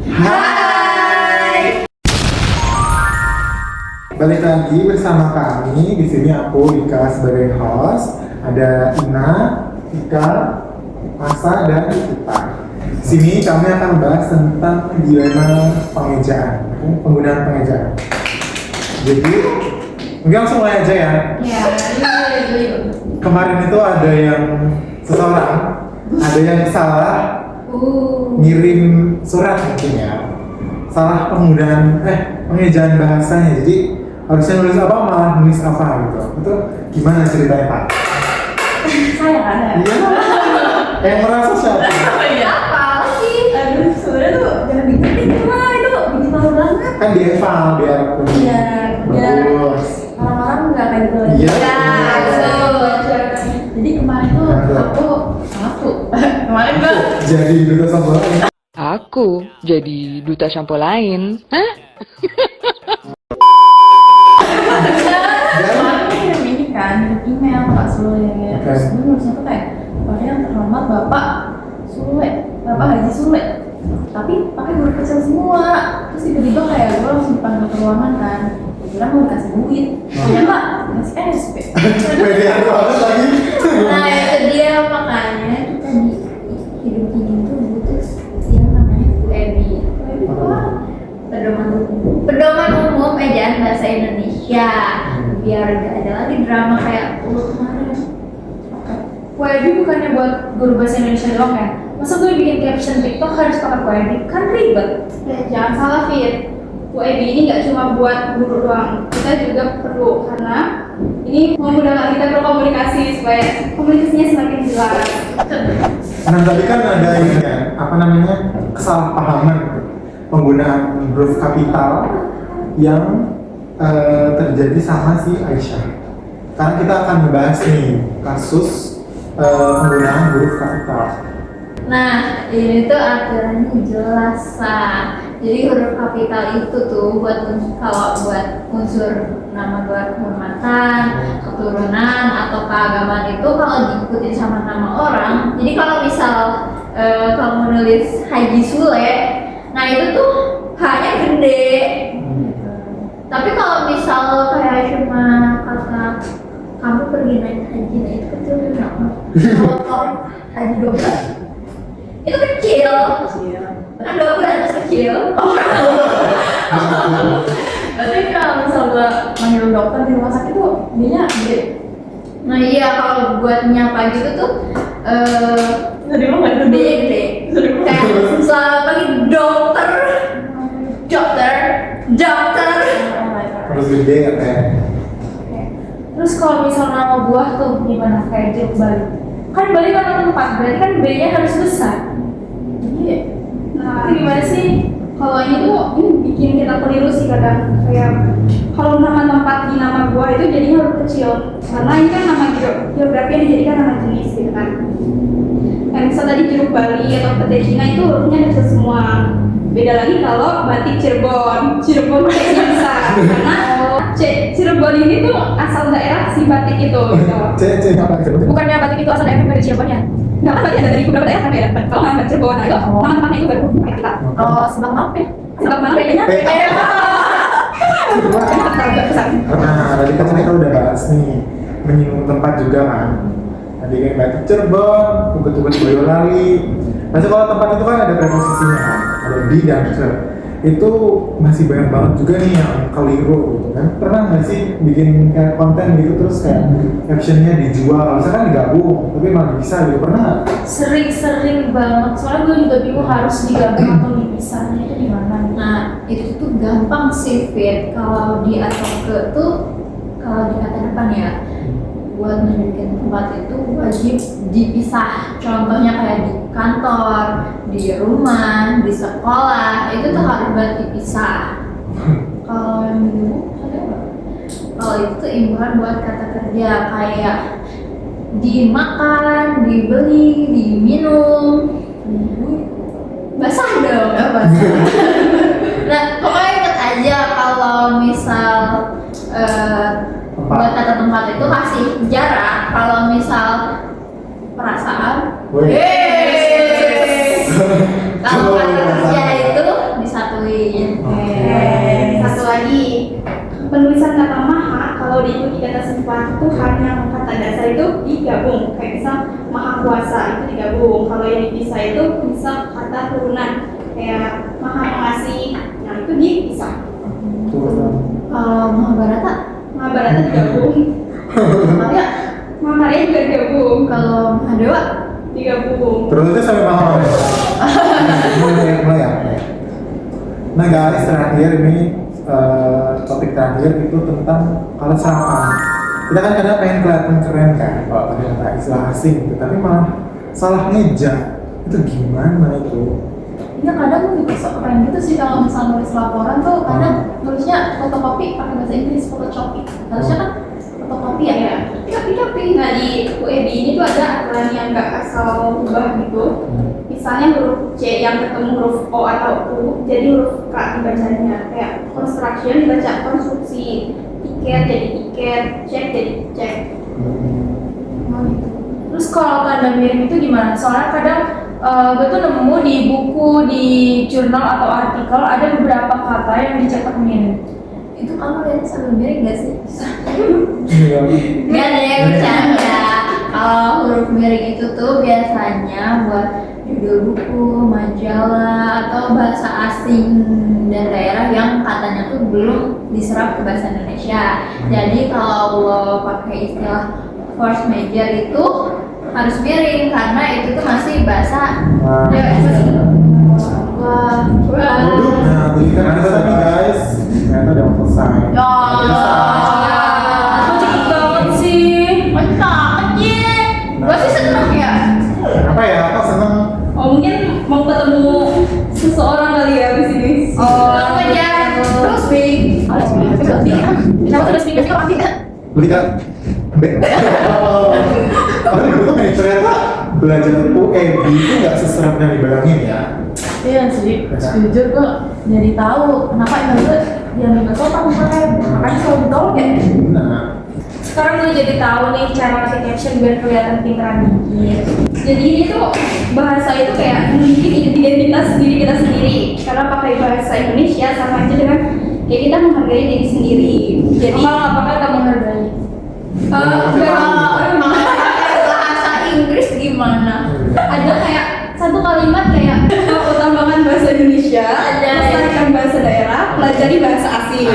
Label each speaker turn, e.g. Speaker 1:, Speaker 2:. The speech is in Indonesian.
Speaker 1: Hai.
Speaker 2: Balik lagi bersama kami. Di sini aku Ika sebagai host. Ada Ina, Ika, Asa, dan Ita. Di sini kami akan membahas tentang dilema pengejaan, penggunaan pengejaan. Jadi, mungkin langsung mulai aja ya.
Speaker 1: Ya, yuk.
Speaker 2: Kemarin itu ada yang seseorang, ada yang salah ngirim surat mungkin ya, salah penggunaan pengejaan bahasanya. Jadi harusnya nulis apa malah nulis apa gitu. Itu gimana ceritanya Pak?
Speaker 1: Saya ada.
Speaker 2: Iya. Yang merasa siapa?
Speaker 1: Iya. Apa lagi? Aduh, sebenarnya tuh jangan diketik lah, itu bikin malu banget.
Speaker 2: Kan di eval biar
Speaker 1: Iya, biar
Speaker 2: bagus.
Speaker 1: orang-orang nggak kayak gitu lagi.
Speaker 2: Iya.
Speaker 1: Betul. Jadi kemarin tuh aku kemarin tuh
Speaker 2: Jadi duta sampo.
Speaker 3: Aku jadi duta sampo lain. Hah?
Speaker 1: kirim ini kan email Pak Sule. Terus gue nulisnya tuh kayak Pak yang terhormat Bapak Sule, Bapak Haji Sule. Tapi pakai huruf kecil semua. Terus tiba-tiba kayak gue langsung dipanggil ke ruangan kan. Gue kira mau dikasih duit. Ternyata dikasih SP.
Speaker 2: Pedean banget lagi.
Speaker 1: Nah itu dia makanya kita di hidup ini tuh butuh yang namanya UEBI. UEBI apa? Pedoman umum ejaan bahasa Indonesia. Biar gak ada lagi drama kayak kemarin. UEBI bukannya buat guru bahasa Indonesia doang ya? Masa gue bikin caption TikTok harus pakai UEBI? Kan ribet.
Speaker 4: Jangan salah Fit, UEBI ini nggak cuma buat guru doang, kita juga perlu karena ini memudahkan kita berkomunikasi supaya komunikasinya semakin jelas.
Speaker 2: Nah tadi kan ada ini kan, apa namanya, kesalahpahaman penggunaan huruf kapital yang terjadi sama si Aisyah. Karena kita akan membahas nih kasus penggunaan huruf kapital.
Speaker 1: Nah, ini tuh aturannya jelas lah. Jadi huruf kapital itu tuh kalau buat unsur nama gelar kehormatan, keturunan atau keagamaan itu kalau diikutin sama nama orang. Jadi kalau misal kamu nulis Haji Sule, nah itu tuh H-nya gede. Tapi kalau misal kayak cuma kata kamu pergi naik haji, nah itu kecil kenapa? Kalau haji 12 itu kecil. Kan 12 kecil. Berarti kalau misal gua manggil dokter di rumah sakit tuh dia gede. Nah iya, kalau buat nyapa gitu tuh
Speaker 4: Jadi lo nggak
Speaker 1: dia gede. Kayak selamat pagi dokter.
Speaker 2: Harus gede ya kayak.
Speaker 1: Terus kalau misal nama buah tuh gimana? Kayak jeruk Bali. Kan Bali kan tempat, berarti kan B-nya harus besar.
Speaker 4: Iya. Nah, gimana sih? Kalau ini tuh bikin kita keliru sih kadang. Kayak kalau nama tempat di nama gua itu jadinya huruf kecil. Karena ini kan nama geografi yang dijadikan nama jenis gitu kan. Kayak misal tadi jeruk Bali atau pete Cina itu hurufnya kecil semua. Beda lagi kalau batik Cirebon kayaknya bisa karena Cirebon ini tuh asal daerah si batik itu gitu.
Speaker 2: Apa Cirebon?
Speaker 4: Bukannya batik itu asal daerah dari Cirebon ya? Nggak kan tadi ada dari beberapa daerah kan ya? Kalau nggak Cirebon, nah itu nama-namanya itu baru pakai kita.
Speaker 1: Oh, sebang apa ya?
Speaker 4: Sebab mana kayaknya?
Speaker 2: Nah, tadi kan kita udah bahas nih menyinggung tempat juga kan. Tadi kayak batik Cirebon, Tugu-Tugu Boyolali. Masih kalau tempat itu kan ada preposisinya kan, ada di dan ke. Itu masih banyak banget juga nih yang keliru gitu kan. Pernah nggak sih bikin kayak konten gitu terus kayak captionnya dijual, misalkan digabung, tapi malah bisa gitu, pernah nggak?
Speaker 1: Sering banget. Soalnya gue juga bingung harus digabung atau dipisahnya itu di mana. Nah, itu tuh gampang sih Fit. Kalau di atau ke tuh kalau di kata depan ya, buat menjadikan tempat itu wajib dipisah. Contohnya kayak di kantor, di rumah, di sekolah, itu tuh harus buat dipisah. Kalau yang digabung ada nggak? Kalau itu tuh imbuhan buat kata kerja kayak dimakan, dibeli, diminum, basah dong, nggak basah. Nah, pokoknya ingat aja kalau misal buat kata tempat itu kasih jarak. Kalau misal perasaan, kalau kata kerja itu di
Speaker 4: diikuti kata sifat Tuhan yang kata dasar itu digabung. Kayak misal Maha Kuasa itu digabung. Kalau yang dipisah itu misal kata turunan kayak Maha Pengasih, nah itu dipisah.
Speaker 1: Kalau Mahabharata
Speaker 4: Mahabharata digabung.
Speaker 1: Mahabharata
Speaker 4: Mahabharata juga digabung.
Speaker 1: kalau Mahadewa
Speaker 4: Digabung.
Speaker 2: Terusnya sampai malam. Mulai ya. Nah guys, terakhir ini topik terakhir itu tentang kalau sarapan. Kita kan kadang pengen kelihatan keren kan, kalau pakai kata istilah asing gitu, tapi malah salah ngeja. Itu gimana itu?
Speaker 1: ya kadang gue juga sok keren gitu sih kalau misalnya nulis laporan tuh kadang nulisnya fotokopi pakai bahasa Inggris photocopy. Harusnya kan fotokopi ya. Tapi
Speaker 4: Nah di UEB ini tuh ada aturan yang nggak asal ubah gitu. Misalnya huruf C yang ketemu huruf O atau U, jadi huruf K dibacanya. Kayak construction dibaca konstruksi, tiket jadi tiket, cek jadi cek.
Speaker 1: Terus kalau tanda miring itu gimana? Soalnya kadang gue tuh nemu di buku, di jurnal atau artikel ada beberapa kata yang dicetak miring. Itu kamu lihat sambil miring gak sih?
Speaker 2: Iya.
Speaker 1: Gak ada yang bercanda. Kalau huruf miring itu tuh biasanya buat judul buku, majalah, atau bahasa asing dan daerah yang katanya tuh belum diserap ke bahasa Indonesia. Jadi kalau lo pakai istilah force major itu harus miring karena itu tuh masih bahasa wah.
Speaker 2: Nah, tadi kan ada tadi guys, ternyata udah mau selesai.
Speaker 1: Kok cepet banget sih? Mantap aja. Gue sih seneng ya.
Speaker 2: Apa ya? Apa seneng?
Speaker 4: Oh mungkin mau ketemu seseorang kali ya di sini.
Speaker 1: Oh aja. Terus bing. Kenapa terus bing itu arti?
Speaker 2: Beli kan? Tapi gue tuh ternyata belajar UEB itu nggak seserap yang dibayangin ya.
Speaker 1: Iya sih, jujur gue jadi tahu kenapa itu yang lebih kota makanya selalu ditolak ya.
Speaker 2: Nah,
Speaker 4: Sekarang gue jadi tahu nih cara ngasih caption biar kelihatan pinteran dikit. Jadi ini tuh bahasa itu kayak nunjukin identitas diri kita sendiri. Karena pakai bahasa Indonesia sama aja dengan kayak kita menghargai diri sendiri. Jadi
Speaker 1: Kalau nggak pakai kamu menghargai. Bahasa Inggris gimana?
Speaker 4: ada kayak satu kalimat kayak utamakan bahasa Indonesia, lestarikan bahasa daerah, pelajari bahasa asing.